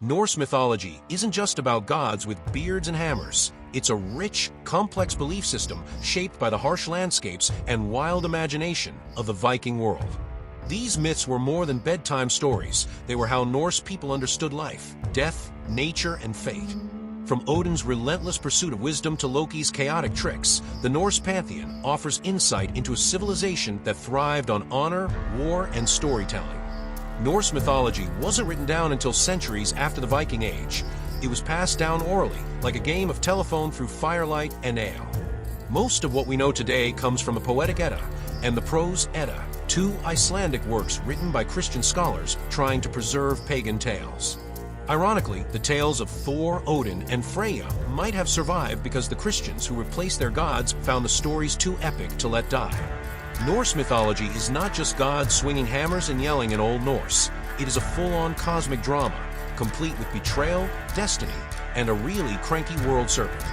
Norse mythology isn't just about gods with beards and hammers. It's a rich, complex belief system shaped by the harsh landscapes and wild imagination of the Viking world. These myths were more than bedtime stories. They were how Norse people understood life, death, nature, and fate. From Odin's relentless pursuit of wisdom to Loki's chaotic tricks, the Norse pantheon offers insight into a civilization that thrived on honor, war, and storytelling. Norse mythology wasn't written down until centuries after the Viking Age. It was passed down orally, like a game of telephone through firelight and ale. Most of what we know today comes from the Poetic Edda and the Prose Edda, two Icelandic works written by Christian scholars trying to preserve pagan tales. Ironically, the tales of Thor, Odin, and Freya might have survived because the Christians who replaced their gods found the stories too epic to let die. Norse mythology is not just gods swinging hammers and yelling in Old Norse. It is a full-on cosmic drama, complete with betrayal, destiny, and a really cranky world serpent.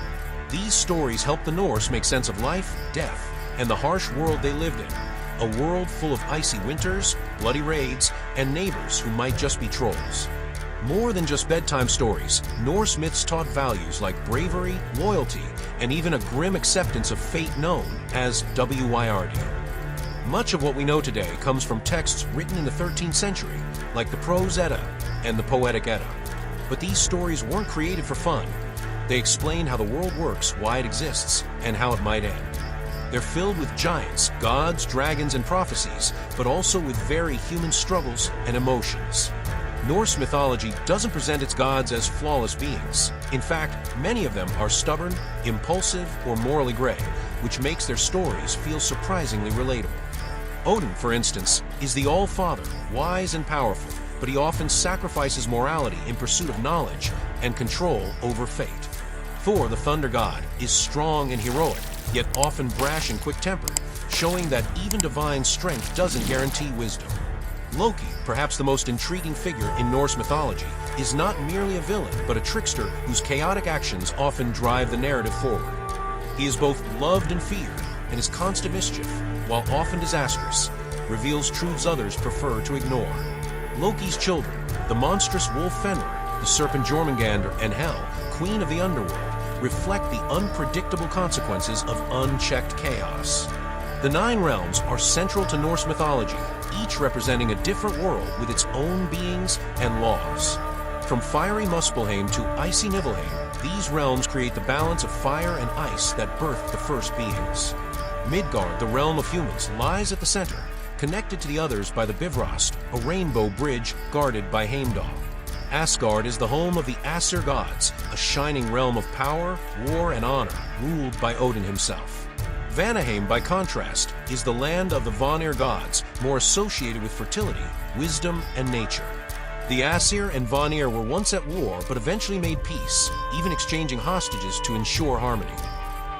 These stories help the Norse make sense of life, death, and the harsh world they lived in. A world full of icy winters, bloody raids, and neighbors who might just be trolls. More than just bedtime stories, Norse myths taught values like bravery, loyalty, and even a grim acceptance of fate known as Wyrd. Much of what we know today comes from texts written in the 13th century, like the Prose Edda and the Poetic Edda. But these stories weren't created for fun. They explain how the world works, why it exists, and how it might end. They're filled with giants, gods, dragons, and prophecies, but also with very human struggles and emotions. Norse mythology doesn't present its gods as flawless beings. In fact, many of them are stubborn, impulsive, or morally gray, which makes their stories feel surprisingly relatable. Odin, for instance, is the All-Father, wise and powerful, but he often sacrifices morality in pursuit of knowledge and control over fate. Thor, the Thunder God, is strong and heroic, yet often brash and quick-tempered, showing that even divine strength doesn't guarantee wisdom. Loki, perhaps the most intriguing figure in Norse mythology, is not merely a villain, but a trickster whose chaotic actions often drive the narrative forward. He is both loved and feared, and his constant mischief, while often disastrous, reveals truths others prefer to ignore. Loki's children, the monstrous wolf Fenrir, the serpent Jormungandr, and Hel, queen of the underworld, reflect the unpredictable consequences of unchecked chaos. The Nine Realms are central to Norse mythology, each representing a different world with its own beings and laws. From fiery Muspelheim to icy Niflheim, these realms create the balance of fire and ice that birthed the first beings. Midgard, the realm of humans, lies at the center, connected to the others by the Bifrost, a rainbow bridge guarded by Heimdall. Asgard is the home of the Aesir gods, a shining realm of power, war, and honor, ruled by Odin himself. Vanaheim, by contrast, is the land of the Vanir gods, more associated with fertility, wisdom, and nature. The Aesir and Vanir were once at war, but eventually made peace, even exchanging hostages to ensure harmony.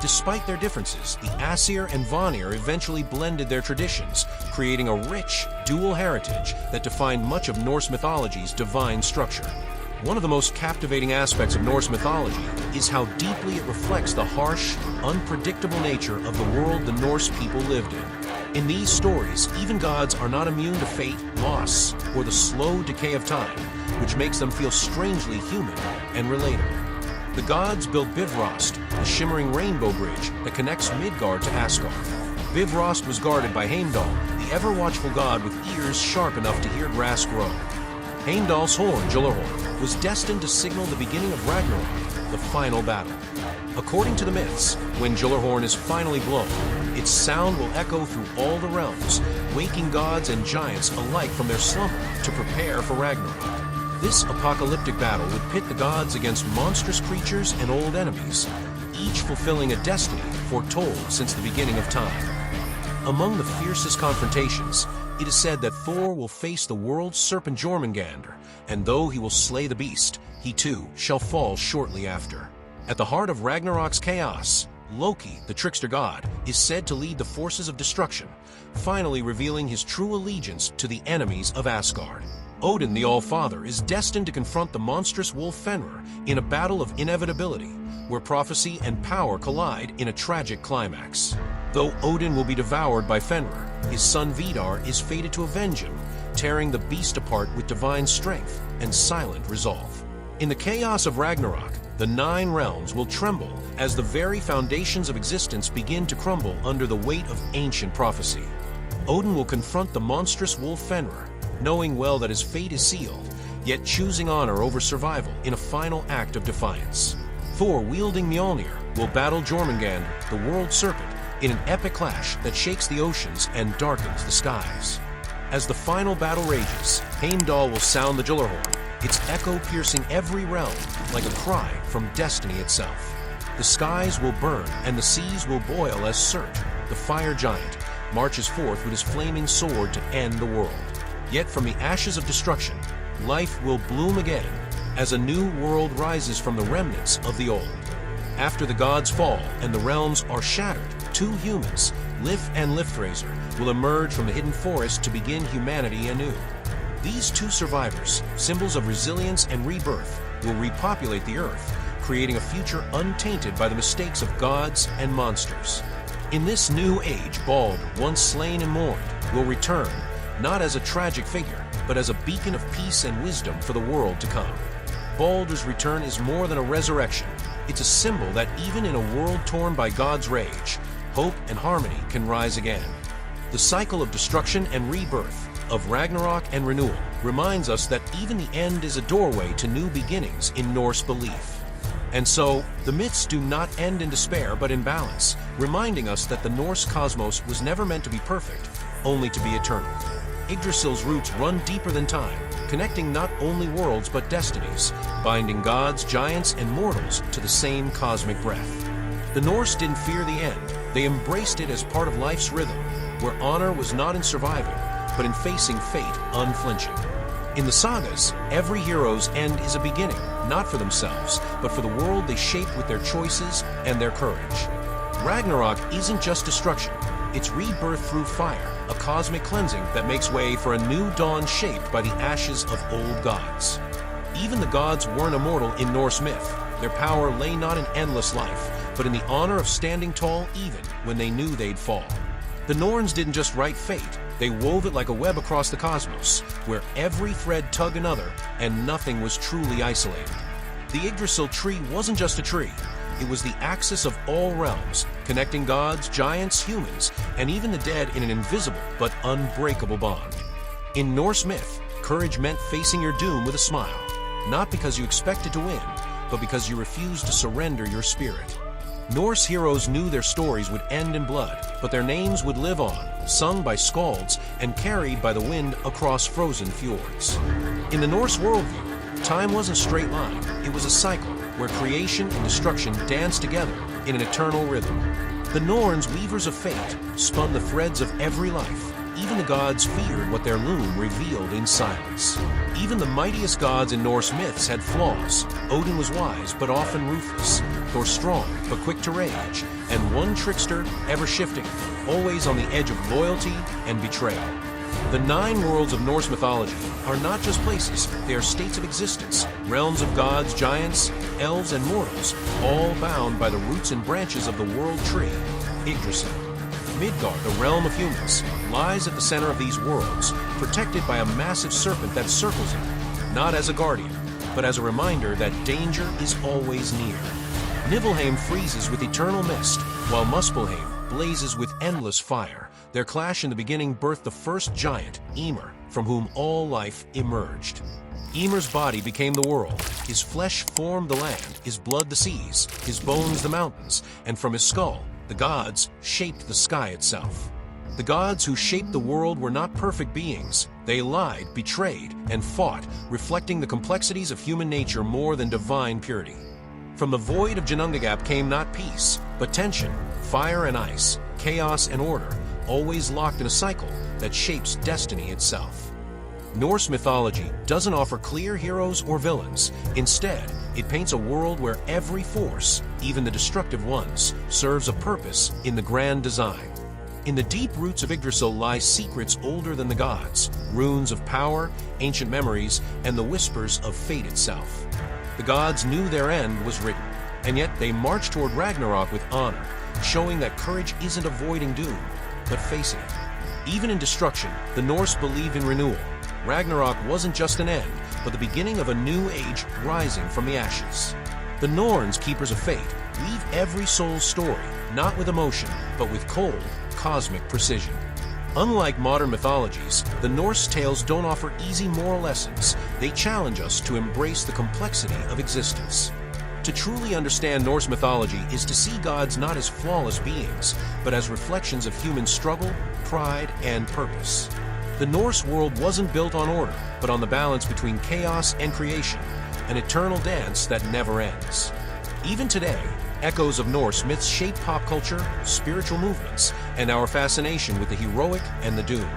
Despite their differences, the Aesir and Vanir eventually blended their traditions, creating a rich, dual heritage that defined much of Norse mythology's divine structure. One of the most captivating aspects of Norse mythology is how deeply it reflects the harsh, unpredictable nature of the world the Norse people lived in. In these stories, even gods are not immune to fate, loss, or the slow decay of time, which makes them feel strangely human and relatable. The gods built Bifrost, the shimmering rainbow bridge that connects Midgard to Asgard. Bifrost was guarded by Heimdall, the ever-watchful god with ears sharp enough to hear grass grow. Heimdall's horn, Gjallarhorn, was destined to signal the beginning of Ragnarok, the final battle. According to the myths, when Gjallarhorn is finally blown, its sound will echo through all the realms, waking gods and giants alike from their slumber to prepare for Ragnarok. This apocalyptic battle would pit the gods against monstrous creatures and old enemies, each fulfilling a destiny foretold since the beginning of time. Among the fiercest confrontations, it is said that Thor will face the world's serpent Jormungandr, and though he will slay the beast, he too shall fall shortly after. At the heart of Ragnarok's chaos, Loki, the trickster god, is said to lead the forces of destruction, finally revealing his true allegiance to the enemies of Asgard. Odin, the All-Father, is destined to confront the monstrous wolf Fenrir in a battle of inevitability, where prophecy and power collide in a tragic climax. Though Odin will be devoured by Fenrir, his son Vidar is fated to avenge him, tearing the beast apart with divine strength and silent resolve. In the chaos of Ragnarok, the 9 realms will tremble as the very foundations of existence begin to crumble under the weight of ancient prophecy. Odin will confront the monstrous wolf Fenrir, knowing well that his fate is sealed, yet choosing honor over survival in a final act of defiance. Thor, wielding Mjolnir, will battle Jormungandr, the world serpent, in an epic clash that shakes the oceans and darkens the skies. As the final battle rages, Heimdall will sound the Gjallarhorn, its echo piercing every realm like a cry from destiny itself. The skies will burn and the seas will boil as Surt, the fire giant, marches forth with his flaming sword to end the world. Yet from the ashes of destruction, life will bloom again as a new world rises from the remnants of the old. After the gods fall and the realms are shattered, 2 humans, Lif and Liftrazor, will emerge from the hidden forest to begin humanity anew. These 2 survivors, symbols of resilience and rebirth, will repopulate the earth, creating a future untainted by the mistakes of gods and monsters. In this new age, Bald, once slain and mourned, will return, not as a tragic figure, but as a beacon of peace and wisdom for the world to come. Baldur's return is more than a resurrection. It's a symbol that even in a world torn by God's rage, hope and harmony can rise again. The cycle of destruction and rebirth, of Ragnarok and renewal, reminds us that even the end is a doorway to new beginnings in Norse belief. And so, the myths do not end in despair but in balance, reminding us that the Norse cosmos was never meant to be perfect, only to be eternal. Yggdrasil's roots run deeper than time, connecting not only worlds but destinies, binding gods, giants, and mortals to the same cosmic breath. The Norse didn't fear the end, they embraced it as part of life's rhythm, where honor was not in surviving, but in facing fate unflinching. In the sagas, every hero's end is a beginning, not for themselves, but for the world they shape with their choices and their courage. Ragnarok isn't just destruction, it's rebirth through fire, a cosmic cleansing that makes way for a new dawn shaped by the ashes of old gods. Even the gods weren't immortal in Norse myth. Their power lay not in endless life, but in the honor of standing tall even when they knew they'd fall. The Norns didn't just write fate, they wove it like a web across the cosmos, where every thread tugged another and nothing was truly isolated. The Yggdrasil tree wasn't just a tree, it was the axis of all realms, connecting gods, giants, humans, and even the dead in an invisible but unbreakable bond. In Norse myth, courage meant facing your doom with a smile, not because you expected to win, but because you refused to surrender your spirit. Norse heroes knew their stories would end in blood, but their names would live on, sung by skalds and carried by the wind across frozen fjords. In the Norse worldview, time wasn't a straight line, it was a cycle where creation and destruction danced together in an eternal rhythm. The Norns, weavers of fate, spun the threads of every life. Even the gods feared what their loom revealed in silence. Even the mightiest gods in Norse myths had flaws. Odin was wise, but often ruthless. Thor strong, but quick to rage. And one trickster, ever shifting, always on the edge of loyalty and betrayal. The 9 worlds of Norse mythology are not just places, they are states of existence, realms of gods, giants, elves, and mortals, all bound by the roots and branches of the world tree, Yggdrasil. Midgard, the realm of humans, lies at the center of these worlds, protected by a massive serpent that circles it, not as a guardian, but as a reminder that danger is always near. Niflheim freezes with eternal mist, while Muspelheim blazes with endless fire. Their clash in the beginning birthed the first giant, Ymir, from whom all life emerged. Ymir's body became the world, his flesh formed the land, his blood the seas, his bones the mountains, and from his skull, the gods shaped the sky itself. The gods who shaped the world were not perfect beings. They lied, betrayed, and fought, reflecting the complexities of human nature more than divine purity. From the void of Ginnungagap came not peace, but tension, fire and ice, chaos and order, always locked in a cycle that shapes destiny itself. Norse mythology doesn't offer clear heroes or villains. Instead, it paints a world where every force, even the destructive ones, serves a purpose in the grand design. In the deep roots of Yggdrasil lie secrets older than the gods, runes of power, ancient memories, and the whispers of fate itself. The gods knew their end was written, and yet they marched toward Ragnarok with honor, showing that courage isn't avoiding doom, but facing it. Even in destruction, the Norse believed in renewal. Ragnarok wasn't just an end, but the beginning of a new age rising from the ashes. The Norns, keepers of fate, weave every soul's story, not with emotion, but with cold, cosmic precision. Unlike modern mythologies, the Norse tales don't offer easy moral lessons. They challenge us to embrace the complexity of existence. To truly understand Norse mythology is to see gods not as flawless beings, but as reflections of human struggle, pride, and purpose. The Norse world wasn't built on order, but on the balance between chaos and creation, an eternal dance that never ends. Even today, echoes of Norse myths shape pop culture, spiritual movements, and our fascination with the heroic and the doomed.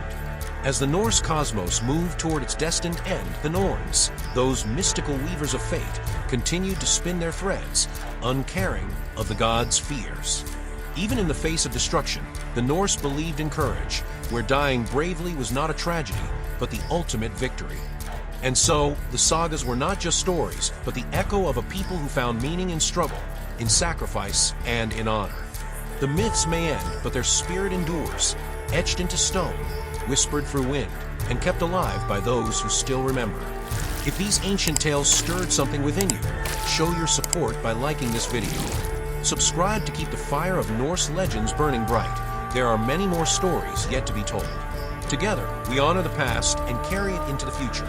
As the Norse cosmos moved toward its destined end, the Norns, those mystical weavers of fate, continued to spin their threads, uncaring of the gods' fears. Even in the face of destruction, the Norse believed in courage, where dying bravely was not a tragedy, but the ultimate victory. And so, the sagas were not just stories, but the echo of a people who found meaning in struggle, in sacrifice, and in honor. The myths may end, but their spirit endures, etched into stone, whispered through wind, and kept alive by those who still remember. If these ancient tales stirred something within you, show your support by liking this video. Subscribe to keep the fire of Norse legends burning bright. There are many more stories yet to be told. Together, we honor the past and carry it into the future.